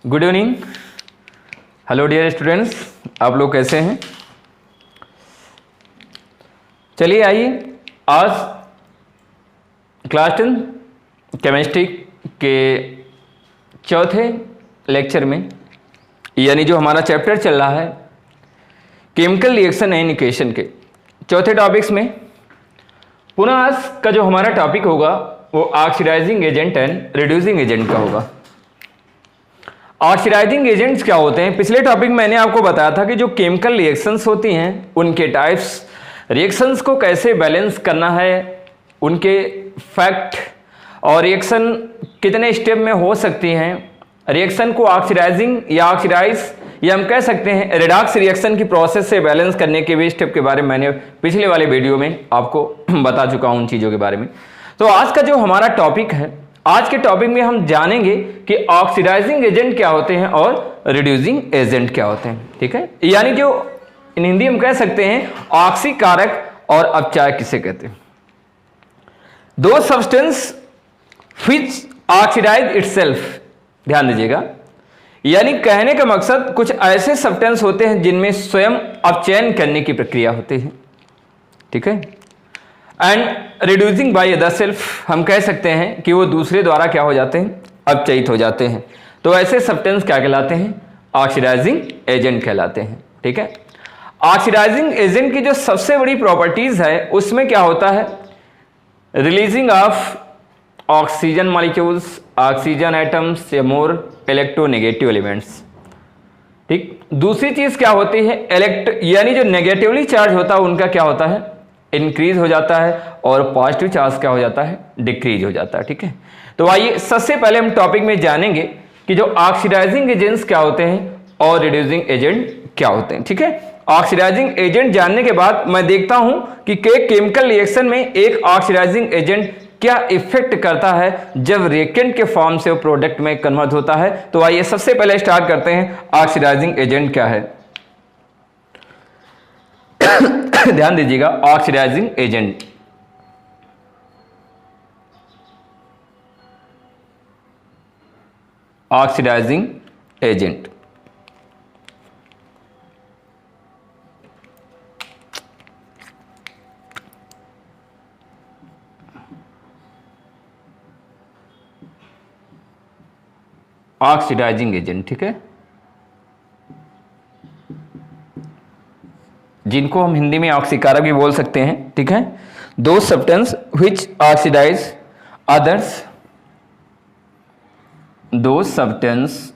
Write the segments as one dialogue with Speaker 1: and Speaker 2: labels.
Speaker 1: Good evening. Hello dear students, आप लोग कैसे हैं? चलिए आइए, आज क्लास 10 केमिस्ट्री के चौथे लेक्चर में, यानी जो हमारा चैप्टर चल रहा है केमिकल रिएक्शन एंड इक्वेशन के चौथे टॉपिक्स में, पुनः आज का जो हमारा टॉपिक होगा वो oxidising agent and reducing agent का होगा। ऑक्सीडाइजिंग एजेंट्स क्या होते हैं? पिछले टॉपिक में मैंने आपको बताया था कि जो केमिकल रिएक्शंस होती हैं उनके टाइप्स, रिएक्शंस को कैसे बैलेंस करना है, उनके फैक्ट और रिएक्शन कितने स्टेप में हो सकती हैं, रिएक्शन को ऑक्सीडाइजिंग या ऑक्सीडाइज या हम कह सकते हैं रिडॉक्स रिएक्शन की प्रोसेस से बैलेंस करने के भी स्टेप के बारे में मैंने पिछले वाले वीडियो में आपको बता चुका हूं उन चीज़ों के बारे में। तो आज का जो हमारा टॉपिक है, आज के टॉपिक में हम जानेंगे कि ऑक्सीडाइजिंग एजेंट क्या होते हैं और रिड्यूसिंग एजेंट क्या होते हैं। ठीक है, यानी जो इन हिंदी हम कह सकते हैं ऑक्सीकारक और अपचायक किसे कहते हैं। दो सब्सटेंस व्हिच ऑक्सीडाइज इटसेल्फ, ध्यान दीजिएगा, यानी कहने का मकसद कुछ ऐसे सब्सटेंस होते हैं जिनमें स्वयं अपचयन करने की प्रक्रिया होती है। ठीक है, and reducing by other self, हम कह सकते हैं कि वो दूसरे द्वारा क्या हो जाते हैं, अपचयित हो जाते हैं। तो ऐसे सब्सटेंस क्या कहलाते हैं? ऑक्सीडाइजिंग एजेंट कहलाते हैं। ठीक है, ऑक्सीडाइजिंग एजेंट की जो सबसे बड़ी प्रॉपर्टीज है उसमें क्या होता है? Releasing of oxygen molecules, oxygen atoms या मोर इलेक्ट्रोनेगेटिव एलिमेंट्स। ठीक, दूसरी चीज क्या होती है? यानी जो नेगेटिवली चार्ज होता है उनका क्या होता है? इंक्रीज हो जाता है, और पॉजिटिव चार्ज क्या हो जाता है? डिक्रीज हो जाता है। ठीक है, तो आइए सबसे पहले हम टॉपिक में जानेंगे कि जो ऑक्सीडाइजिंग एजेंट्स क्या होते हैं और रिड्यूसिंग एजेंट क्या होते हैं। ठीक है, ऑक्सीडाइजिंग एजेंट जानने के बाद मैं देखता हूं कि केमिकल रिएक्शन में एक ऑक्सीडाइजिंग एजेंट क्या इफेक्ट करता है जब रिएक्टेंट के फॉर्म से वो प्रोडक्ट में कन्वर्ट होता है। तो आइए सबसे पहले स्टार्ट करते हैं, ऑक्सीडाइजिंग एजेंट क्या है। ध्यान दीजिएगा, oxidising agent, oxidising agent oxidising agent, ठीक है, जिनको हम हिंदी में ऑक्सीकारक भी बोल सकते हैं। ठीक है, दो सब्सटेंस व्हिच ऑक्सीडाइज अदर्स, दो सब्सटेंस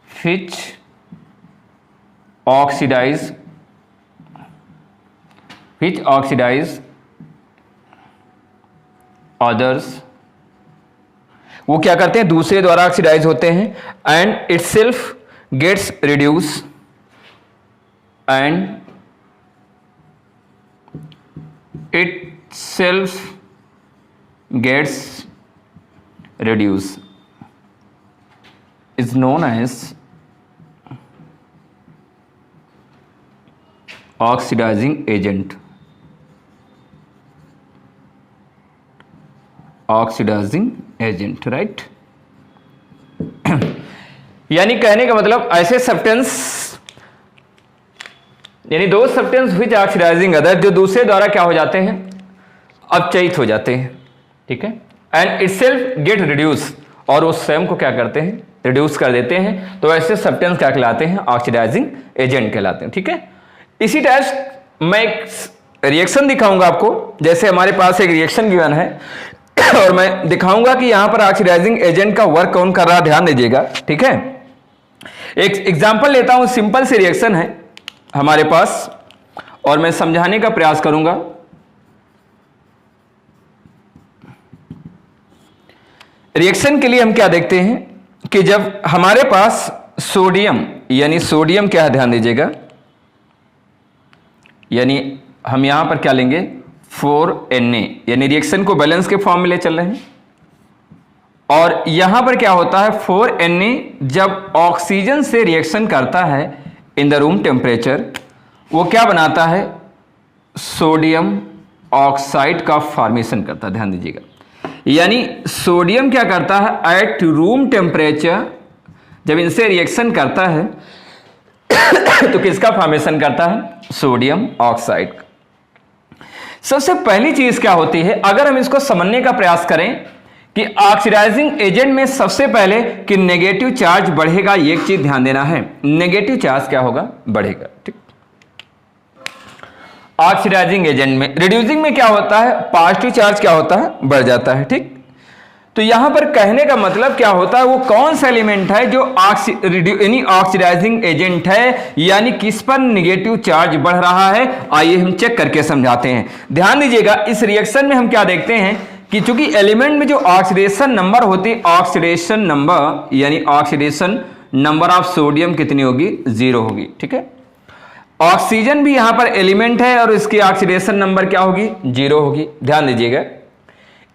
Speaker 1: व्हिच ऑक्सीडाइज अदर्स, वो क्या करते हैं? दूसरे द्वारा ऑक्सीडाइज होते हैं, and itself gets reduce, and itself gets reduce is known as oxidising agent, oxidising agent, right. यानी कहने का मतलब ऐसे सब्सटेंस, यानी दो सब्सटेंस व्हिच ऑक्सीडाइजिंग अदर, जो दूसरे द्वारा क्या हो जाते हैं? अपचयित हो जाते हैं। ठीक है, एंड इटसेल्फ गेट रिड्यूस, और वो स्वयं को क्या करते हैं? रिड्यूस कर देते हैं। तो ऐसे सब्सटेंस क्या कहलाते हैं? ऑक्सीडाइजिंग एजेंट कहलाते हैं। ठीक है, इसी टाइप मैं एक रिएक्शन दिखाऊंगा आपको। जैसे हमारे पास एक रिएक्शन गिवन है और मैं दिखाऊंगा कि यहां पर ऑक्सीडाइजिंग एजेंट का वर्क कौन कर रहा है, ध्यान दीजिएगा। ठीक है, एक एग्जांपल लेता हूं, सिंपल सी रिएक्शन है हमारे पास और मैं समझाने का प्रयास करूंगा। रिएक्शन के लिए हम क्या देखते हैं कि जब हमारे पास सोडियम, यानी सोडियम क्या है, ध्यान दीजिएगा, यानी हम यहां पर क्या लेंगे? 4Na, यानी रिएक्शन को बैलेंस के फॉर्म में ले चल रहे हैं। और यहां पर क्या होता है? 4Na जब ऑक्सीजन से रिएक्शन करता है इन द रूम टेम्परेचर, वो क्या बनाता है? सोडियम ऑक्साइड का फॉर्मेशन करता है। ध्यान दीजिएगा, यानी सोडियम क्या करता है एट रूम टेम्परेचर, जब इनसे रिएक्शन करता है तो किसका फॉर्मेशन करता है, सोडियम ऑक्साइड। सबसे पहली चीज क्या होती है, अगर हम इसको समझने का प्रयास करें कि ऑक्सीडाइजिंग एजेंट में सबसे पहले कि नेगेटिव चार्ज बढ़ेगा, ये एक चीज ध्यान देना है, नेगेटिव चार्ज क्या होगा, बढ़ेगा। ठीक, ऑक्सीडाइजिंग एजेंट में, रिड्यूसिंग में क्या होता है, पॉजिटिव चार्ज क्या होता है, बढ़ जाता है। ठीक, तो यहां पर कहने का मतलब क्या होता है, वो कौन सा एलिमेंट है जो ऑक्सीडाइजिंग एजेंट है, यानी किस पर नेगेटिव चार्ज बढ़ रहा है। आइए हम चेक करके समझाते हैं। ध्यान दीजिएगा, इस रिएक्शन में हम क्या देखते हैं कि चूंकि एलिमेंट में जो ऑक्सीडेशन नंबर होती है, ऑक्सीडेशन नंबर यानी ऑक्सीडेशन नंबर ऑफ सोडियम कितनी होगी, 0 होगी। ठीक है, ऑक्सीजन भी यहां पर एलिमेंट है और इसकी ऑक्सीडेशन नंबर क्या होगी, 0 होगी। ध्यान दीजिएगा,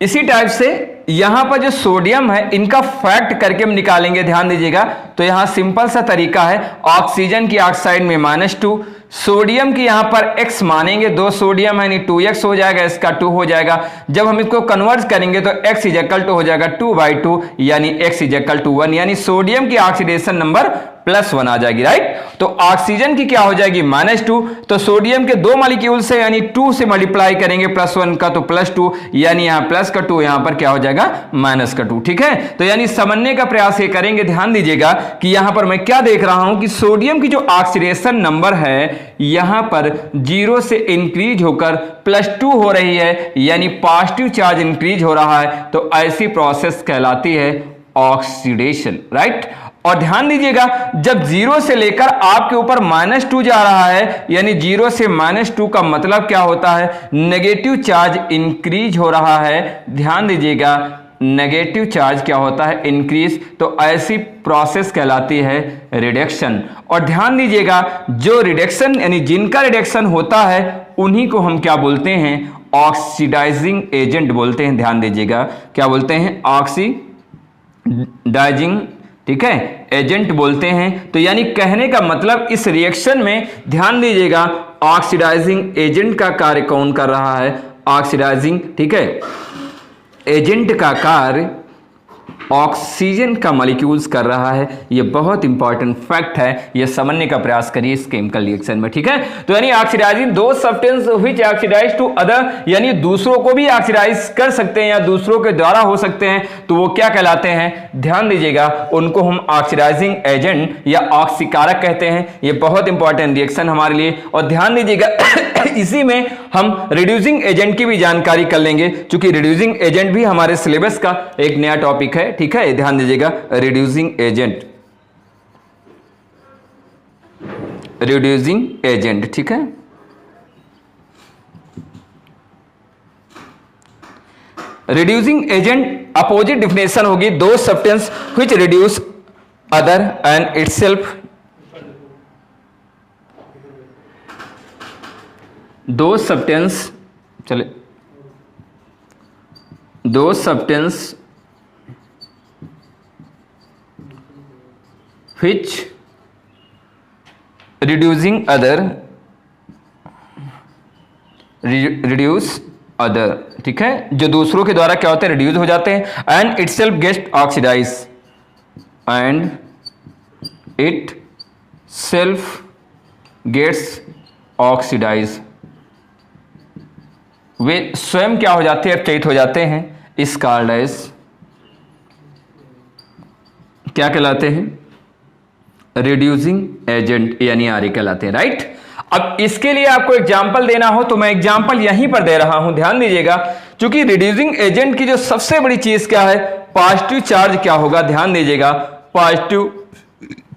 Speaker 1: इसी टाइप से यहां पर जो सोडियम है इनका फैक्ट करके हम निकालेंगे। ध्यान दीजिएगा, तो यहां सिंपल सा तरीका है, ऑक्सीजन की ऑक्साइड में -2, सोडियम की यहां पर x मानेंगे, 2 सोडियम है यानी 2x हो जाएगा, इसका 2 हो जाएगा। जब हम इसको कन्वर्ट करेंगे तो x = हो जाएगा 2/2 यानी x = 1, यानी सोडियम की ऑक्सीडेशन नंबर +1 आ जाएगी। राइट, तो ऑक्सीजन की क्या हो जाएगी, -2, तो सोडियम के 2 मॉलिक्यूल से यानी 2 से मल्टीप्लाई करेंगे +1 का, तो +2 यानी यहां +2 यहां पर क्या हो जाएगा, -2। ठीक है, तो यानी समझने का प्रयास ये करेंगे। ध्यान दीजिएगा कि यहां पर मैं क्या देख रहा हूं कि सोडियम की जो ऑक्सीडेशन नंबर है यहां पर 0 से इंक्रीज होकर +2 हो रही है, यानी पॉजिटिव चार्ज इंक्रीज हो रहा है, तो ऐसी प्रोसेस कहलाती है ऑक्सीडेशन। राइट, और ध्यान दीजिएगा, जब 0 से लेकर आपके ऊपर -2 जा रहा है, यानी 0 से -2 का मतलब क्या होता है, नेगेटिव चार्ज इंक्रीज हो रहा है। ध्यान दीजिएगा, नेगेटिव चार्ज क्या होता है, इंक्रीज, तो ऐसी प्रोसेस कहलाती है रिडक्शन। और ध्यान दीजिएगा, जो रिडक्शन यानी जिनका रिडक्शन होता है उन्हीं को हम क्या बोलते हैं, ऑक्सीडाइजिंग एजेंट बोलते हैं। ध्यान दीजिएगा, क्या बोलते हैं, ऑक्सीडाइजिंग, ठीक है, एजेंट बोलते हैं। तो यानी कहने का मतलब इस रिएक्शन में ध्यान दीजिएगा, ऑक्सीडाइजिंग एजेंट का कार्य कौन कर रहा है, ऑक्सीडाइजिंग, ठीक है, एजेंट का कार्य ऑक्सीजन का मॉलिक्यूल्स कर रहा है। ये बहुत इंपॉर्टेंट फैक्ट है, ये समझने का प्रयास करिए इस केमिकल रिएक्शन में। ठीक है, तो यानी ऑक्सीडाइजिंग दो substance which oxidise to other, यानी दूसरों को भी ऑक्सीडाइज कर सकते हैं या दूसरों के द्वारा हो सकते हैं, तो वो क्या कहलाते हैं, ध्यान दीजिएगा, उनको हम ऑक्सीडाइजिंग एजेंट या ऑक्सीकारक कहते हैं। ये बहुत इंपॉर्टेंट रिएक्शन हमारे लिए। और ध्यान दीजिएगा इसी में हम रिड्यूसिंग एजेंट की भी जानकारी कर लेंगे, क्योंकि रिड्यूसिंग एजेंट भी हमारे सिलेबस का एक नया टॉपिक है। ठीक है, ध्यान दीजिएगा, रिड्यूसिंग एजेंट, रिड्यूसिंग एजेंट, ठीक है। रिड्यूसिंग एजेंट अपोजिट डिफिनेशन होगी, दो substance which reduce other and itself, दो सब्सटेंस, चले, दो substance which reducing other, reduce other, ठीक है, जो दूसरों के द्वारा क्या होते हैं, रिड्यूस हो जाते हैं, and itself get oxidise, and itself gets oxidise, वे स्वयं क्या हो जाते हैं, अपचयित हो जाते हैं। इस कॉल्ड एज, क्या कहलाते हैं, रिड्यूसिंग एजेंट यानी आर कहलाते हैं। राइट, अब इसके लिए आपको एग्जांपल देना हो तो मैं एग्जांपल यहीं पर दे रहा हूं। ध्यान दीजिएगा, क्योंकि रिड्यूसिंग एजेंट की जो सबसे बड़ी चीज क्या है, पॉजिटिव चार्ज क्या होगा, ध्यान दीजिएगा, पॉजिटिव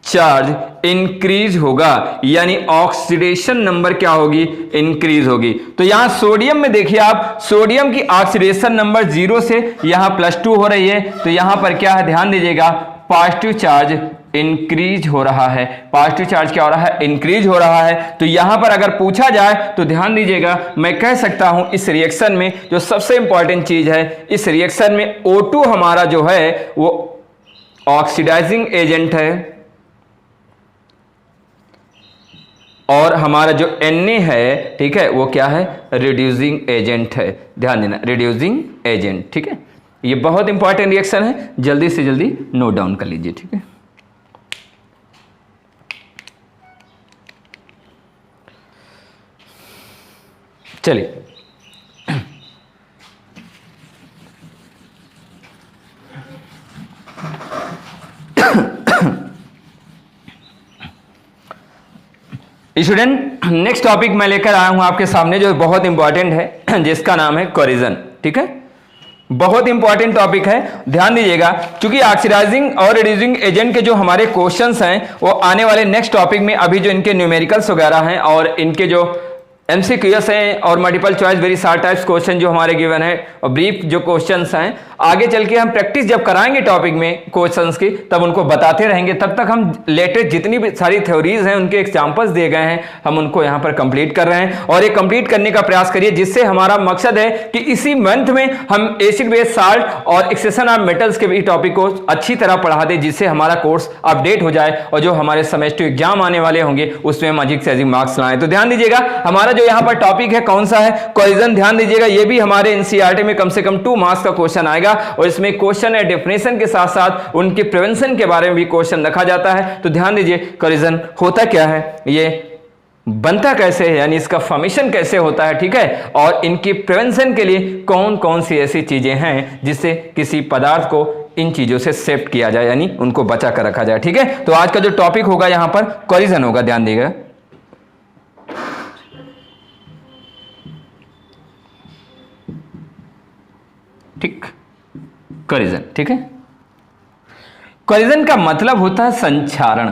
Speaker 1: चार्ज इंक्रीज होगा, यानी ऑक्सीडेशन नंबर क्या होगी, इंक्रीज होगी। तो यहां सोडियम में देखिए आप, सोडियम की ऑक्सीडेशन नंबर 0 से यहां +2 हो रही है, तो यहां पर क्या है, ध्यान दीजिएगा, पॉजिटिव चार्ज इंक्रीज हो रहा है। पॉजिटिव चार्ज क्या हो रहा है, इंक्रीज हो रहा है। तो यहां पर अगर पूछा जाए तो ध्यान दीजिएगा, मैं कह सकता हूं इस रिएक्शन में जो सबसे इंपॉर्टेंट चीज है, इस रिएक्शन में O2 हमारा जो है वो ऑक्सीडाइजिंग एजेंट है, और हमारा जो Na है, ठीक है, वो क्या है, रिड्यूसिंग एजेंट है। ध्यान देना, रिड्यूसिंग एजेंट, ठीक है। ये बहुत इंपॉर्टेंट रिएक्शन है, जल्दी से जल्दी नोट डाउन कर लीजिए, ठीक है। चलिए स्टूडेंट, नेक्स्ट टॉपिक मैं लेकर आया हूं आपके सामने जो बहुत इंपॉर्टेंट है, जिसका नाम है कोरिजन, ठीक है। बहुत इंपॉर्टेंट टॉपिक है, ध्यान दीजिएगा, क्योंकि ऑक्सीडाइजिंग और रिड्यूसिंग एजेंट के जो हमारे क्वेश्चंस हैं वो आने वाले नेक्स्ट टॉपिक में, अभी जो इनके न्यूमेरिकल्स वगैरह हैं और इनके जो एमसीक्यूएस हैं और multiple choice very short types question जो हमारे गिवन है और ब्रीफ जो क्वेश्चंस हैं, आगे चल के हम प्रैक्टिस जब कराएंगे टॉपिक में क्वेश्चंस की तब उनको बताते रहेंगे। तब तक हम लेटेस्ट जितनी भी सारी थ्योरीज हैं उनके एग्जांपल्स दिए गए हैं, हम उनको यहाँ पर कंप्लीट कर रहे हैं और ये कंप्लीट करने का प्रयास करिए, जिससे हमारा मकसद है कि इसी मंथ में हम एसिड बेस साल्ट और एक्सेशन ऑफ मेटल्स के भी टॉपिक को अच्छी तरह पढ़ा दें, जिससे हमारा कोर्स अपडेट हो जाए और जो हमारे सेमेस्टर एग्जाम आने वाले होंगे उसमें हम अधिक से अधिक मार्क्स लाएं। तो ध्यान दीजिएगा, हमारा जो यहाँ पर टॉपिक है कौन सा है, कोरिजन। ध्यान दीजिएगा, ये भी हमारे एनसीईआरटी में कम से कम 2 मार्क्स का क्वेश्चन आएगा और इसमें क्वेश्चन है डेफिनेशन के साथ साथ उनके प्रिवेंशन के बारे में भी क्वेश्चन रखा जाता है। तो ध्यान दीजिए, कोरिजन होता क्या है, ये बनता कैसे है, यानी इसका फॉर्मेशन कैसे होता है, ठीक है, और इनकी प्रिवेंशन के लिए कौन कौन सी ऐसी चीजें हैं जिससे किसी पदार्थ को इन चीजों से सेफ किया जाए, यानी उनको बचा कर रखा जाए, ठीक है। तो आज का जो टॉपिक होगा यहां पर कोरिजन होगा, ध्यान दीजिएगा। ठीक, कोरिजन, ठीक है। कोरिजन का मतलब होता है संक्षारण,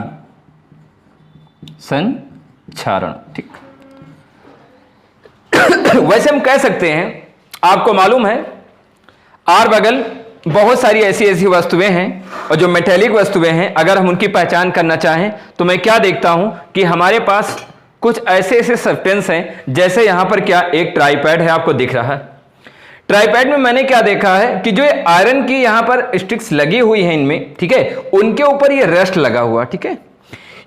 Speaker 1: संक्षारण, ठीक। वैसे हम कह सकते हैं, आपको मालूम है आर बगल बहुत सारी ऐसी ऐसी वस्तुएं हैं और जो मेटेलिक वस्तुएं हैं, अगर हम उनकी पहचान करना चाहें तो मैं क्या देखता हूं कि हमारे पास कुछ ऐसे ऐसे सब्सटेंस हैं, जैसे यहां पर क्या एक ट्राइपैड है, आपको दिख रहा है। ट्राइपैड में मैंने क्या देखा है कि जो आयरन की यहां पर स्टिक्स लगी हुई हैं इनमें, ठीक है, उनके ऊपर ये रस्ट लगा हुआ, ठीक है।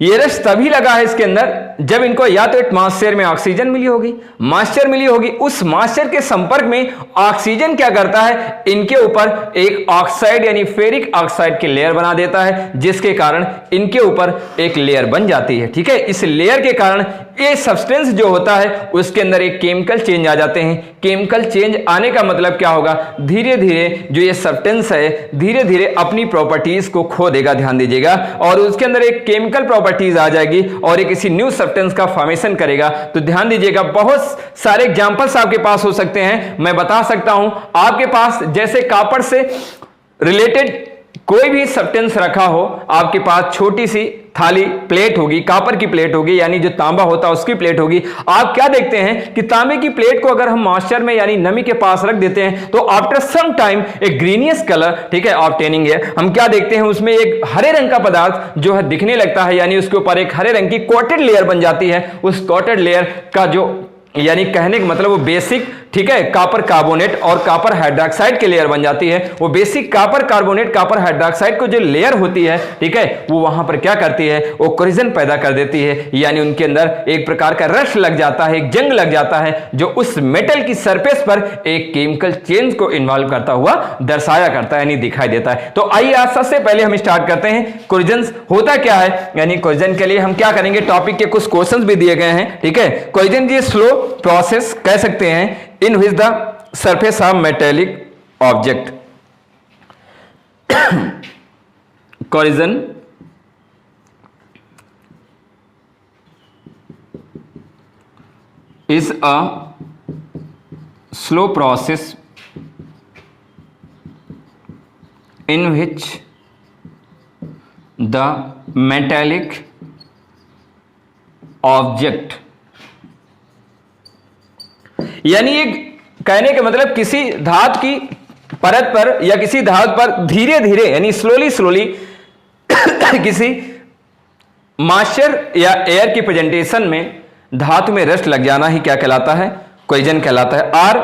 Speaker 1: ये रस्ट तभी लगा है इसके अंदर जब इनको या तो एटमॉस्फेयर में ऑक्सीजन मिली होगी, मॉइस्चर मिली होगी, उस मॉइस्चर के संपर्क में ऑक्सीजन क्या करता है, इनके ऊपर एक ऑक्साइड यानी फेरिक ऑक्साइड की लेयर बना देता है, जिसके कारण इनके ऊपर एक लेयर बन जाती है, ठीक है। इस लेयर के कारण ये सब्सटेंस जो होता है उसके अंदर एक केमिकल चेंज आ जाते हैं। केमिकल चेंज आने का मतलब क्या होगा, धीरे धीरे जो ये सब्सटेंस है धीरे धीरे अपनी प्रॉपर्टीज को खो देगा, ध्यान दीजिएगा, और उसके अंदर एक केमिकल प्रॉपर्टीज आ जाएगी और एक किसी न्यू सब्सटेंस का फॉर्मेशन करेगा। तो ध्यान दीजिएगा, बहुत सारे एग्जांपल्स आपके पास हो सकते हैं। मैं बता सकता हूं आपके पास, जैसे कॉपर से रिलेटेड कोई भी सब्सटेंस रखा हो, आपके पास छोटी सी थाली प्लेट होगी, कॉपर की प्लेट होगी, यानी जो तांबा होता है उसकी प्लेट होगी। आप क्या देखते हैं कि तांबे की प्लेट को अगर हम मॉइस्चर में यानी नमी के पास रख देते हैं तो आफ्टर सम टाइम एक ग्रीनियस कलर, ठीक है, ऑब्टेनिंग है। हम क्या देखते हैं, उसमें एक हरे रंग का पदार्थ जो है दिखने लगता है, यानी उसके ऊपर एक हरे रंग की कोटेड लेयर बन जाती है। उस कोटेड लेयर का जो यानी कहने का मतलब वो बेसिक, ठीक है, कॉपर कार्बोनेट और कॉपर हाइड्रोक्साइड की लेयर बन जाती है। वो basic copper carbonate copper hydroxide को जो लेयर होती है, ठीक है, वो वहां पर क्या करती है, वो कोरिजन पैदा कर देती है, यानी उनके अंदर एक प्रकार का रश लग जाता है, एक जंग लग जाता है, जो उस मेटल की सरफेस पर एक केमिकल चेंज को इन्वॉल्व करता हुआ दर्शाया करता है, यानी दिखाई देता है। तो आइए आज सबसे पहले हम स्टार्ट करते हैं, कोरिजन होता क्या है, यानी कोरिजन के लिए हम क्या करेंगे, टॉपिक के कुछ क्वेश्चंस भी दिए गए हैं, ठीक है। कोरिजन ये स्लो प्रोसेस कह सकते हैं in which the surface of metallic object corrosion is a slow process in which the metallic object, यानी ये कहने का मतलब किसी धातु की परत पर या किसी धातु पर धीरे धीरे यानी स्लोली स्लोली किसी मॉइस्चर या एयर की प्रेजेंटेशन में धातु में रस्ट लग जाना ही क्या कहलाता है, कोरिजन कहलाता है। Are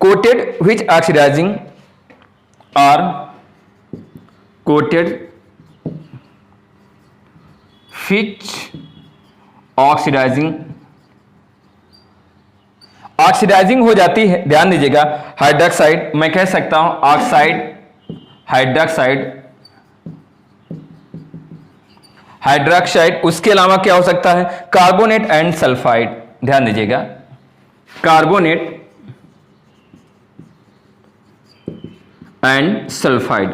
Speaker 1: coated which oxidising, are coated which oxidising oxidising हो जाती है, ध्यान दीजिएगा, हाइड्रोक्साइड, मैं कह सकता हूं ऑक्साइड, हाइड्रोक्साइड, हाइड्रोक्साइड। उसके अलावा क्या हो सकता है, कार्बोनेट एंड सल्फाइड, ध्यान दीजिएगा, कार्बोनेट एंड सल्फाइड,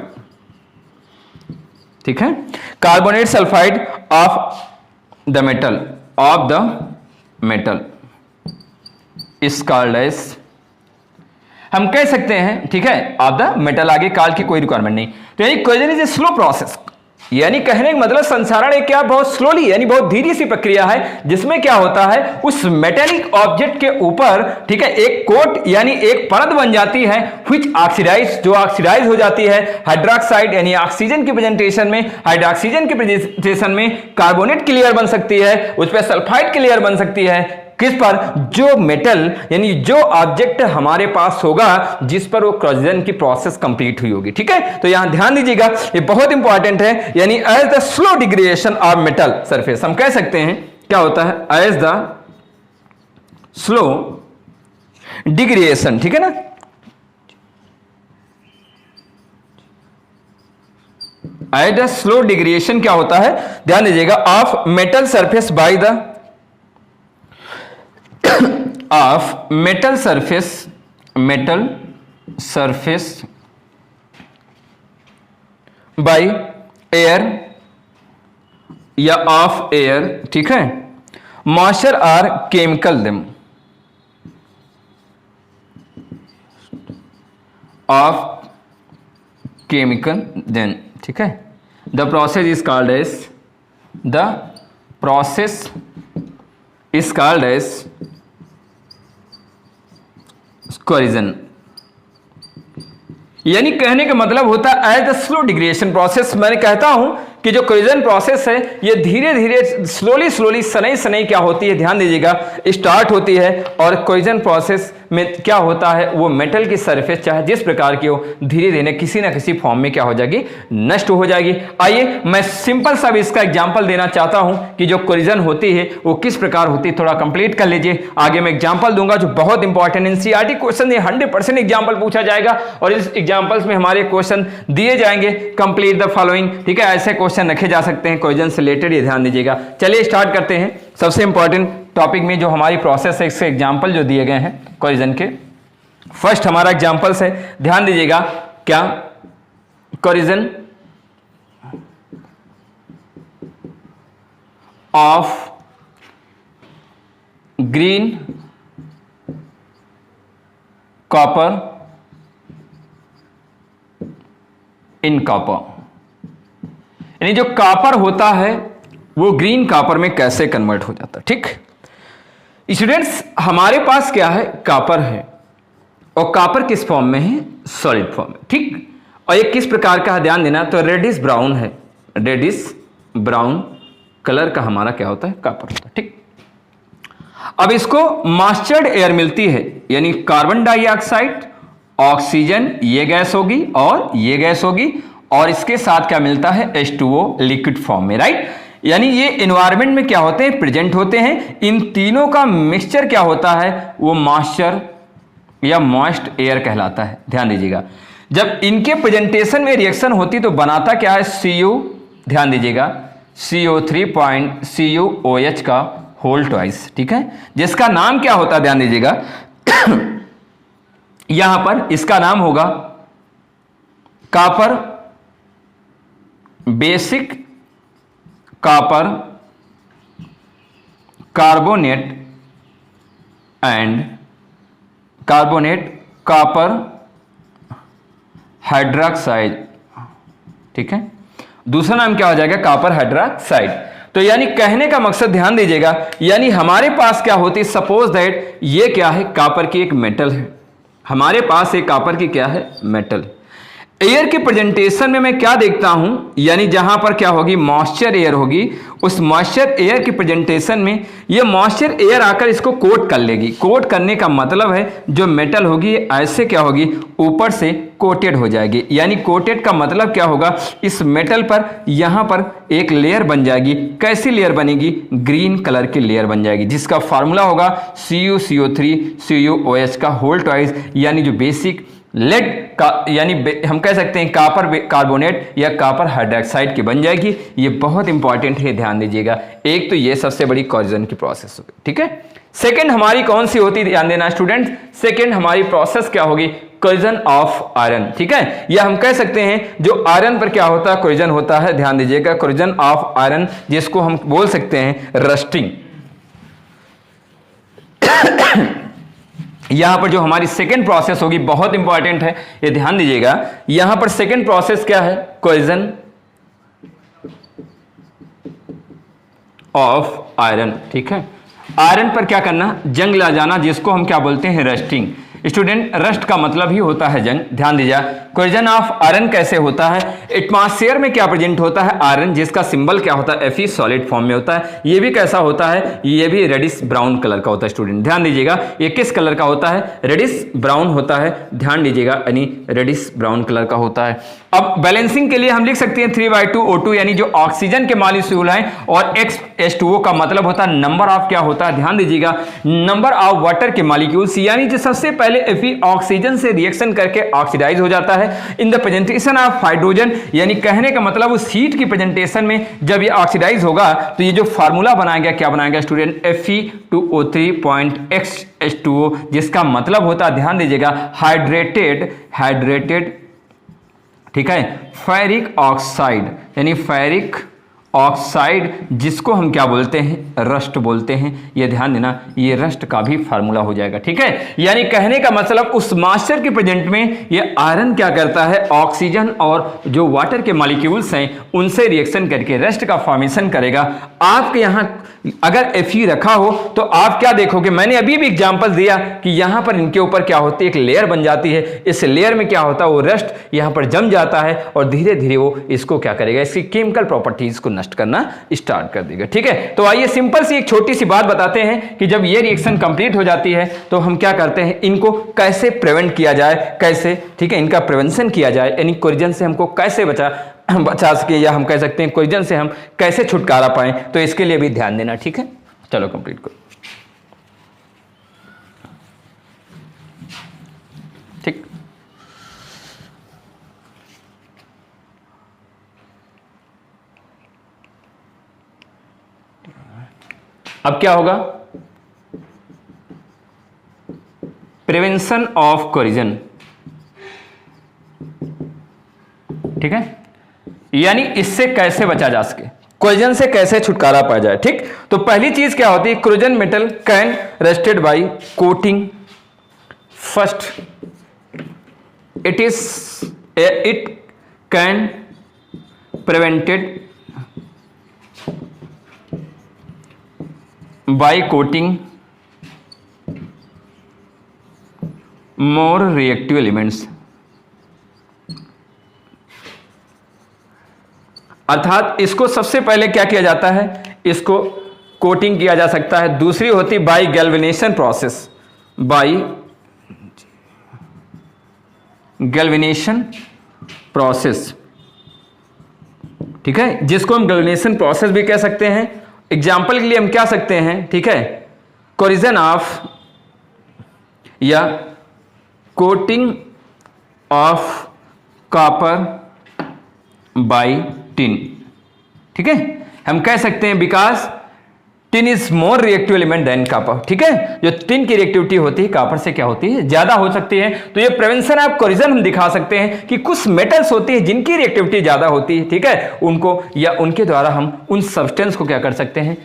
Speaker 1: ठीक है, carbonate sulphide of the metal, of the metal is called as, हम कह सकते हैं, ठीक है, ऑफ द मेटल, आगे काल की कोई रिक्वायरमेंट नहीं। तो यानी corrosion is a slow process, यानी कहने का मतलब संसारण एक क्या, बहुत स्लोली, यानी बहुत धीरे सी प्रक्रिया है, जिसमें क्या होता है, उस मेटेलिक ऑब्जेक्ट के ऊपर, ठीक है, एक कोट यानी एक परत बन जाती है, व्हिच ऑक्सीडाइज, जो ऑक्सीडाइज हो जाती है हाइड्रोक्साइड यानी ऑक्सीजन की प्रेजेंटेशन में, हाइड्रोक्सीजन की प्रेजेंटेशन में कार्बोनेट की लेयर बन सकती है, उस पर सल्फाइड की लेयर बन सकती है, किस पर, जो मेटल यानी जो ऑब्जेक्ट हमारे पास होगा जिस पर वो कोरिजन की प्रोसेस कंप्लीट हुई होगी, ठीक है। तो यहां ध्यान दीजिएगा, ये बहुत इंपॉर्टेंट है, यानी as the slow degradation of metal surface, हम कह सकते हैं क्या होता है, एज द स्लो डिग्रेडेशन, ठीक है ना, एज द स्लो डिग्रेडेशन क्या होता है, ध्यान दीजिएगा, of metal surface by the of metal surface by air या of air, ठीक है, moisture or chemical them of chemical then, ठीक है, the process is called as corrosion. यानी कहने का मतलब होता है as the slow degradation process, मैं कहता हूं कि जो कोरिजन प्रोसेस है ये धीरे धीरे स्लोली सनई क्या होती है, ध्यान दीजिएगा, स्टार्ट होती है, और कोरिजन प्रोसेस में क्या होता है, वो मेटल की सरफेस चाहे जिस प्रकार की हो, धीरे धीरे किसी ना किसी फॉर्म में क्या हो जाएगी, नष्ट हो जाएगी। आइए मैं सिंपल सा भी इसका एग्जांपल देना चाहता हूं कि जो कोरिजन होती है वो किस प्रकार होती है, थोड़ा कंप्लीट कर लीजिए, आगे मैं एग्जाम्पल दूंगा जो बहुत इंपॉर्टेंट एनसीईआरटी क्वेश्चन, 100% एग्जाम्पल पूछा जाएगा, और इस एग्जाम्पल्स में हमारे क्वेश्चन दिए जाएंगे, कंप्लीट द फॉलोइंग, ठीक है, ऐसे क्वेश्चन रखे जा सकते हैं कोरिजन से रिलेटेड, ये ध्यान दीजिएगा। चलिए स्टार्ट करते हैं सबसे इंपॉर्टेंट टॉपिक में, जो हमारी प्रोसेस है, इसके एग्जाम्पल जो दिए गए हैं कोरिजन के। फर्स्ट हमारा एग्जाम्पल्स है, ध्यान दीजिएगा, क्या, corrosion of green copper in copper, यानी जो कॉपर होता है वो ग्रीन कॉपर में कैसे कन्वर्ट हो जाता है, ठीक। स्टूडेंट्स हमारे पास क्या है, कॉपर है, और कॉपर किस फॉर्म में है, सॉलिड फॉर्म में, ठीक, और ये किस प्रकार का है, ध्यान देना, तो रेडिश ब्राउन है, रेडिश ब्राउन कलर का हमारा क्या होता है, कॉपर होता है, ठीक। अब इसको मॉइस्चर्ड एयर मिलती है, यानी कार्बन डाइऑक्साइड, ऑक्सीजन, ये गैस होगी और ये गैस होगी, और इसके साथ क्या मिलता है, H2O लिक्विड फॉर्म में, राइट। यानी ये एनवायरनमेंट में क्या होते हैं, प्रेजेंट होते हैं, इन तीनों का मिक्सचर क्या होता है, वो मॉइस्चर या मॉइस्ट एयर कहलाता है, ध्यान दीजिएगा। जब इनके प्रेजेंटेशन में रिएक्शन होती तो बनाता क्या है, Cu, ध्यान दीजिएगा, CO3.CuOH का होल ट्वाइस, ठीक है, जिसका नाम क्या होता है, ध्यान दीजिएगा, यहां पर इसका नाम होगा copper basic copper carbonate and carbonate copper hydroxide, ठीक है, दूसरा नाम क्या हो जाएगा, कॉपर हाइड्रोक्साइड। तो यानी कहने का मकसद ध्यान दीजिएगा, यानी हमारे पास क्या होती है, सपोज दैट ये क्या है, कॉपर की एक मेटल है, हमारे पास एक कॉपर की क्या है, मेटल, एयर के प्रेजेंटेशन में मैं क्या देखता हूं, यानी जहां पर क्या होगी, मॉइस्चर एयर होगी, उस मॉइस्चर एयर की प्रेजेंटेशन में ये मॉइस्चर एयर आकर इसको कोट कर लेगी। कोट करने का मतलब है जो मेटल होगी ऐसे क्या होगी, ऊपर से कोटेड हो जाएगी। यानी कोटेड का मतलब क्या होगा, इस मेटल पर यहां पर एक लेयर बन जाएगी। कैसी लेयर बनेगी, ग्रीन कलर की लेयर बन जाएगी, जिसका फॉर्मूला होगा CuCO3 CuOH का होल ट्वाइस, यानी जो बेसिक लेड का, यानी हम कह सकते हैं कॉपर कार्बोनेट या कॉपर हाइड्रोक्साइड की बन जाएगी। ये बहुत इंपॉर्टेंट है, ध्यान दीजिएगा। एक तो ये सबसे बड़ी कोरिजन की प्रोसेस होगी, ठीक है। सेकंड हमारी कौन सी होती है, ध्यान देना स्टूडेंट। सेकंड हमारी प्रोसेस क्या होगी, कोरिजन ऑफ आयरन, ठीक है। या हम कह सकते हैं जो आयरन पर क्या होता है, कोरिजन होता है। ध्यान दीजिएगा, कोरिजन ऑफ आयरन, जिसको हम बोल सकते हैं रस्टिंग। यहां पर जो हमारी सेकेंड प्रोसेस होगी बहुत इंपॉर्टेंट है, ये ध्यान दीजिएगा। यहां पर सेकेंड प्रोसेस क्या है, कोरिजन ऑफ आयरन, ठीक है। आयरन पर क्या करना, जंग ला जाना, जिसको हम क्या बोलते हैं, रस्टिंग। स्टूडेंट, रस्ट का मतलब ही होता है जंग। ध्यान दीजिए, कोरिजन ऑफ आयरन कैसे होता है, एटमॉस्फेयर में क्या प्रेजेंट होता है, आयरन, जिसका सिंबल क्या होता है, Fe, सॉलिड फॉर्म में होता है। ये भी कैसा होता है, ये भी रेडिश ब्राउन कलर का होता है। स्टूडेंट ध्यान दीजिएगा, ये किस कलर का होता है, रेडिश ब्राउन होता है। ध्यान दीजिएगा, यानी रेडिश ब्राउन कलर का होता है। अब बैलेंसिंग के लिए हम लिख सकते हैं 3/2 O2, यानी जो ऑक्सीजन के मॉलिक्यूल हैं, और H2O का मतलब होता है नंबर ऑफ क्या होता है, ध्यान दीजिएगा, नंबर ऑफ वाटर के मॉलिक्यूल्स, यानी जो सबसे पहले Fe ऑक्सीजन से रिएक्शन करके ऑक्सीडाइज हो जाता है in the presentation of hydrogen. यानी कहने का मतलब उस हीट की प्रेजेंटेशन में जब ये ऑक्सीडाइज होगा तो ये जो फार्मूला बनाएगा, क्या बनाएगा स्टूडेंट, Fe2O3.H2O, जिसका मतलब होता है, ध्यान दीजिएगा, हाइड्रेटेड, ठीक है, फेरिक ऑक्साइड, यानी फेरिक ऑक्साइड, जिसको हम क्या बोलते हैं, रस्ट बोलते हैं। ये ध्यान देना, ये रस्ट का भी फार्मूला हो जाएगा, ठीक है। यानी कहने का मतलब उस मॉइस्चर के प्रेजेंट में ये आयरन क्या करता है, ऑक्सीजन और जो वाटर के मॉलिक्यूल्स हैं उनसे रिएक्शन करके रस्ट का फॉर्मेशन करेगा। आपके यहां अगर Fe रखा हो तो आप क्या देखोगे, मैंने अभी भी एग्जांपल दिया कि यहां पर इनके ऊपर क्या होती है, एक लेयर बन जाती है। इस लेयर में क्या होता है, वो रस्ट यहां पर जम जाता है और धीरे धीरे वो इसको क्या करेगा, इसकी केमिकल प्रॉपर्टीज को नष्ट करना स्टार्ट कर देगा, ठीक है। तो आइए सिंपल सी एक छोटी सी बात बताते हैं कि जब ये रिएक्शन कंप्लीट हो जाती है तो हम क्या करते हैं, इनको कैसे प्रिवेंट किया जाए, कैसे, ठीक है, इनका प्रिवेंशन किया जाए, यानी कोरिजन से हमको कैसे बचा सके, या हम कह सकते हैं कोरिजन से हम कैसे छुटकारा पाएं। तो इसके लिए भी ध्यान देना, ठीक है। चलो कंप्लीट करो, ठीक। अब क्या होगा, प्रिवेंशन ऑफ कोरिजन, ठीक है, यानी इससे कैसे बचा जा सके, कोरिजन से कैसे छुटकारा पाया जाए, ठीक। तो पहली चीज क्या होती है, corrosion metal can rusted by coating. First, it can prevented by coating more reactive elements, अर्थात इसको सबसे पहले क्या किया जाता है, इसको कोटिंग किया जा सकता है। दूसरी होती बाय गैल्वेनेशन प्रोसेस, बाय गैल्वेनेशन प्रोसेस, ठीक है, जिसको हम गैल्वेनेशन प्रोसेस भी कह सकते हैं। एग्जाम्पल के लिए हम क्या सकते हैं, ठीक है, कोरिजन ऑफ या coating of copper by tin, ठीक है, हम कह सकते हैं because tin is more reactive element than copper, ठीक है। जो टिन की रिएक्टिविटी होती है कॉपर से क्या होती है, ज्यादा हो सकती है। तो ये प्रिवेंशन ऑफ कोरिजन हम दिखा सकते हैं कि कुछ मेटल्स होती है जिनकी रिएक्टिविटी ज्यादा होती है, ठीक है, उनको या उनके द्वारा हम उन सब्सटेंस को क्या कर सकते हैं,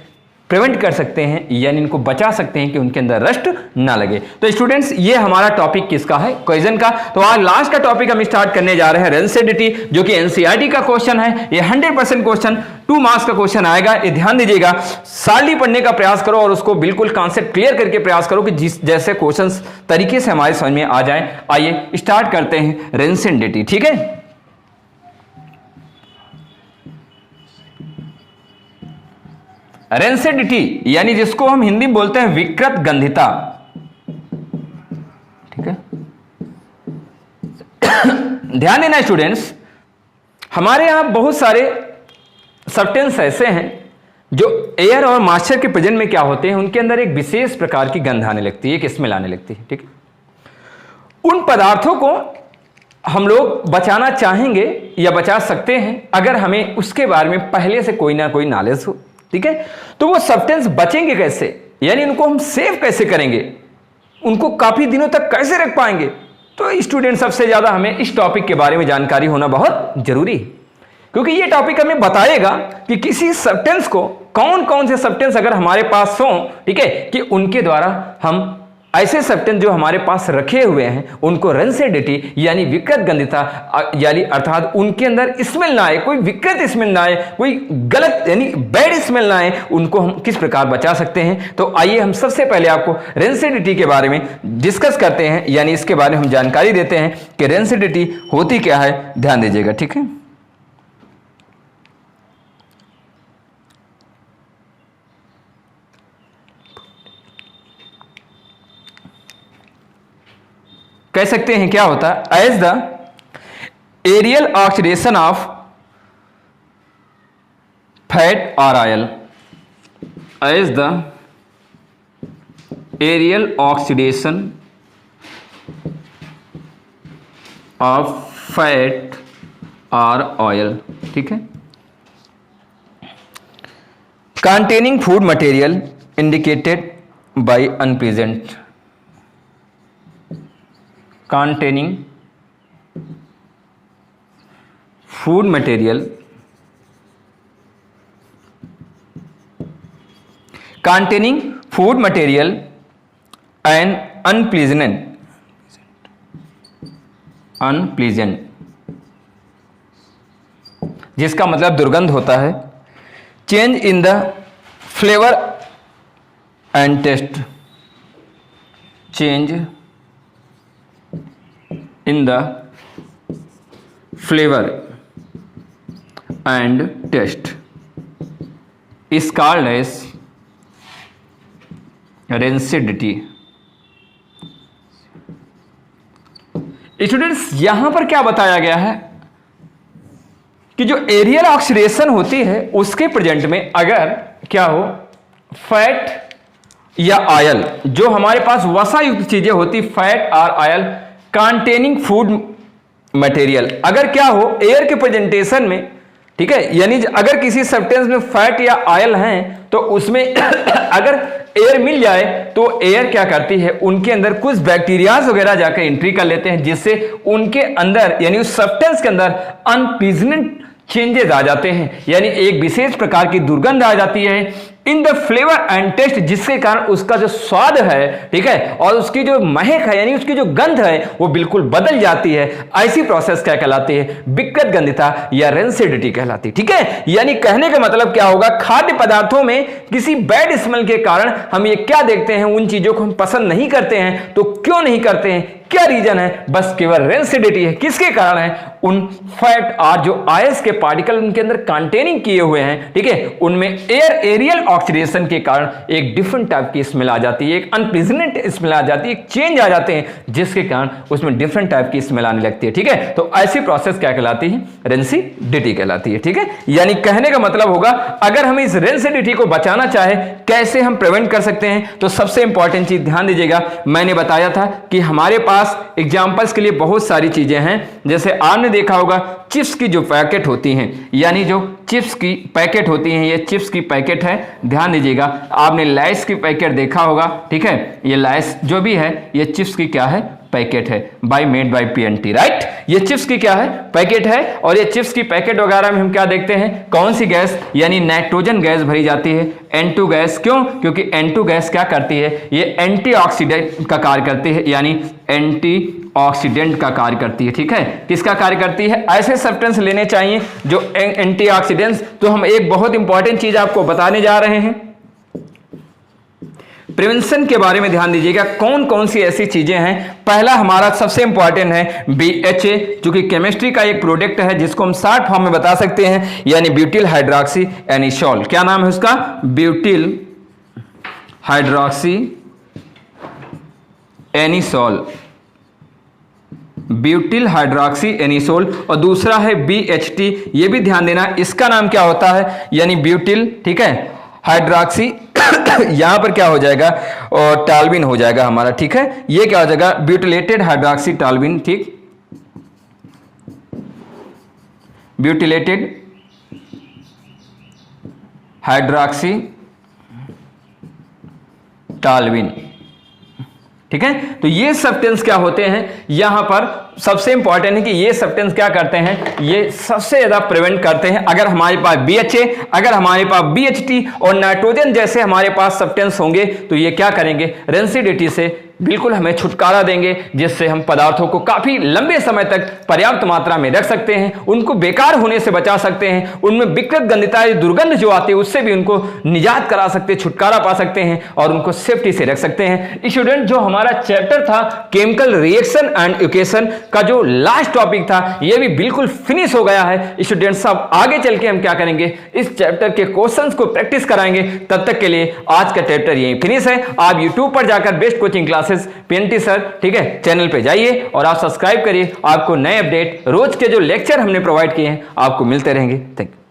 Speaker 1: प्रिवेंट कर सकते हैं, यानी इनको बचा सकते हैं कि उनके अंदर रस्ट ना लगे। तो स्टूडेंट्स, ये हमारा टॉपिक किसका है, कोरिजन का। तो आज लास्ट का टॉपिक हम स्टार्ट करने जा रहे हैं रेंसिडिटी, जो कि एनसीईआरटी का क्वेश्चन है। ये 100% क्वेश्चन 2 मार्क्स का क्वेश्चन आएगा। ये ध्यान दीजिएगा, साली पढ़ने का प्रयास करो और उसको बिल्कुल कॉन्सेप्ट क्लियर करके प्रयास करो कि जिस जैसे क्वेश्चन तरीके से हमारे समझ में आ जाए। आइए स्टार्ट करते हैं रेंसिडिटी, ठीक है। रेंसिडिटी यानी जिसको हम हिंदी में बोलते हैं विकृत गंधिता, ठीक है। ध्यान देना स्टूडेंट्स, हमारे यहां बहुत सारे सब्सटेंस ऐसे हैं जो एयर और मॉइस्चर के प्रेजेंट में क्या होते हैं, उनके अंदर एक विशेष प्रकार की गंध आने लगती है, एक स्मेल आने लगती है, ठीक है। उन पदार्थों को हम लोग बचाना चाहेंगे या बचा सकते हैं अगर हमें उसके बारे में पहले से कोई ना कोई नॉलेज हो, ठीक है। तो वो सब्सटेंस बचेंगे कैसे, यानी उनको हम सेव कैसे करेंगे, उनको काफी दिनों तक कैसे रख पाएंगे। तो स्टूडेंट सबसे ज्यादा हमें इस टॉपिक के बारे में जानकारी होना बहुत जरूरी है, क्योंकि ये टॉपिक हमें बताएगा कि किसी सब्सटेंस को, कौन कौन से सब्सटेंस अगर हमारे पास हो, ठीक है, कि उनके द्वारा हम ऐसे सब्सटेंस जो हमारे पास रखे हुए हैं उनको रेंसिडिटी यानी विकृत गंधिता यानी अर्थात उनके अंदर स्मेल ना आए, कोई विकृत स्मेल ना आए, कोई गलत यानी बैड स्मेल ना आए, उनको हम किस प्रकार बचा सकते हैं। तो आइए हम सबसे पहले आपको रेंसिडिटी के बारे में डिस्कस करते हैं, यानी इसके बारे में हम जानकारी देते हैं कि रेंसिडिटी होती क्या है। ध्यान दीजिएगा, ठीक है। कह सकते हैं क्या होता है, as the aerial oxidation of fat और oil, as the aerial oxidation of fat और ऑयल, ठीक है। Containing food material indicated by unpresent, containing food material and unpleasant, जिसका मतलब दुर्गंध होता है। Change in the flavour and taste, change in the flavor and taste is called as rancidity। Students, यहां पर क्या बताया गया है कि जो एरियल ऑक्सीडेशन होती है उसके प्रेजेंट में अगर क्या हो, फैट या ऑयल, जो हमारे पास वसा युक्त चीजें होती, फैट और ऑयल कंटेनिंग फूड मटेरियल, अगर क्या हो एयर के प्रेजेंटेशन में, ठीक है, यानी अगर किसी सब्सटेंस में फैट या ऑयल हैं तो उसमें अगर एयर मिल जाए तो एयर क्या करती है, उनके अंदर कुछ बैक्टीरियाज वगैरह जाकर एंट्री कर लेते हैं, जिससे उनके अंदर यानी उस सब्सटेंस के अंदर अनप्लीजेंट चेंजेस आ जाते हैं, यानी एक विशेष प्रकार की दुर्गंध आ जाती है in the flavour and taste, जिसके कारण उसका जो स्वाद है, ठीक है, और उसकी जो महक है यानी उसकी जो गंध है वो बिल्कुल बदल जाती है। ऐसी प्रोसेस क्या कहलाती है, विकृत गंधिता या रेंसिडिटी कहलाती है, ठीक है। यानी कहने का मतलब क्या होगा, खाद्य पदार्थों में किसी बैड स्मेल के कारण हम ये क्या देखते हैं, उन चीजों को हम पसंद नहीं करते हैं। तो क्यों नहीं करते हैं, क्या रीजन है, बस केवल रेंसिडिटी है। किसके कारण है, उन फैट और जो आयस के पार्टिकल उनके अंदर कंटेनिंग किए हुए हैं, ठीक है, उनमें एरियल ऑक्सीडेशन के कारण एक डिफरेंट टाइप की स्मेल आ जाती है, एक अनप्लीजेंट स्मेल आ जाती है, एक चेंज आ जाते हैं, जिसके कारण उसमें डिफरेंट टाइप की स्मेल आने लगती है, ठीक है। तो ऐसी प्रोसेस क्या कहलाती है, रेंसिडिटी कहलाती है, ठीक है। यानी कहने का मतलब होगा, अगर हम इस रेंसिडिटी को बचाना चाहे कैसे हम प्रिवेंट कर सकते हैं, तो सबसे इंपॉर्टेंट चीज ध्यान दीजिएगा, मैंने बताया था कि हमारे पास एग्जांपल्स के लिए बहुत सारी चीजें हैं। जैसे आपने देखा होगा चिप्स की जो पैकेट होती हैं, यानी जो चिप्स की पैकेट होती हैं, ये चिप्स की पैकेट है, ध्यान दीजिएगा। आपने लेस की पैकेट देखा होगा, ठीक है, ये लेस जो भी है ये चिप्स की क्या है, पैकेट है, by made by PNT, right. ये चिप्स की क्या है, पैकेट है, और ये चिप्स की पैकेट वगैरह में हम क्या देखते हैं, कौन सी गैस, यानी नाइट्रोजन गैस भरी जाती है, N2 गैस। क्यों, क्योंकि N2 गैस क्या करती है, ये एंटीऑक्सीडेंट का कार्य करती है, यानी एंटीऑक्सीडेंट का कार्य करती है, ठीक है। किसका कार्य करती है, ऐसे सब्सटेंस लेने चाहिए जो एंटीऑक्सीडेंट्स। तो हम एक बहुत इंपॉर्टेंट चीज आपको बताने जा रहे हैं, प्रिवेंशन के बारे में ध्यान दीजिएगा, कौन कौन सी ऐसी चीजें हैं। पहला हमारा सबसे इंपॉर्टेंट है BHA, जो कि केमिस्ट्री का एक प्रोडक्ट है जिसको हम शॉर्ट फॉर्म में बता सकते हैं, यानी ब्यूटिल हाइड्रोक्सी एनिसोल। क्या नाम है उसका? Butyl hydroxy anisole, butyl hydroxy anisole. और दूसरा है BHT, ये भी ध्यान देना, इसका नाम क्या होता है, यानी ब्यूटिल, ठीक है, हाइड्रोक्सी यहां पर क्या हो जाएगा, और टाल्विन हो जाएगा हमारा, ठीक है, ये क्या हो जाएगा, ब्यूटिलेटेड हाइड्रोक्सी टाल्विन, ठीक, ब्यूटिलेटेड हाइड्रोक्सी टाल्विन, ठीक है। तो ये सब्सटेंस क्या होते हैं, यहां पर सबसे इंपॉर्टेंट है कि ये सब्सटेंस क्या करते हैं, ये सबसे ज्यादा प्रिवेंट करते हैं। अगर हमारे पास BHA, अगर हमारे पास BHT और नाइट्रोजन जैसे हमारे पास सब्सटेंस होंगे तो ये क्या करेंगे, रेंसिडिटी से बिल्कुल हमें छुटकारा देंगे, जिससे हम पदार्थों को काफी लंबे समय तक पर्याप्त मात्रा में रख सकते हैं, उनको बेकार होने से बचा सकते हैं, उनमें विकृत गंधिता दुर्गंध जो आती है उससे भी उनको निजात करा सकते हैं, छुटकारा पा सकते हैं और उनको सेफ्टी से रख सकते हैं। स्टूडेंट, जो हमारा चैप्टर था केमिकल रिएक्शन एंड इक्वेशन का जो लास्ट टॉपिक था, ये भी बिल्कुल फिनिश हो गया है। स्टूडेंट्स, सब आगे चल के हम क्या करेंगे, इस चैप्टर के क्वेश्चंस को प्रैक्टिस कराएंगे। तब तक के लिए आज का चैप्टर यहीं फिनिश है। आप यूट्यूब पर जाकर best coaching classes PNT sir, ठीक है, चैनल पे जाइए और आप सब्सक्राइब करिए। आपको नए अपडेट रोज के जो लेक्चर हमने प्रोवाइड किए हैं आपको मिलते रहेंगे। Thank you.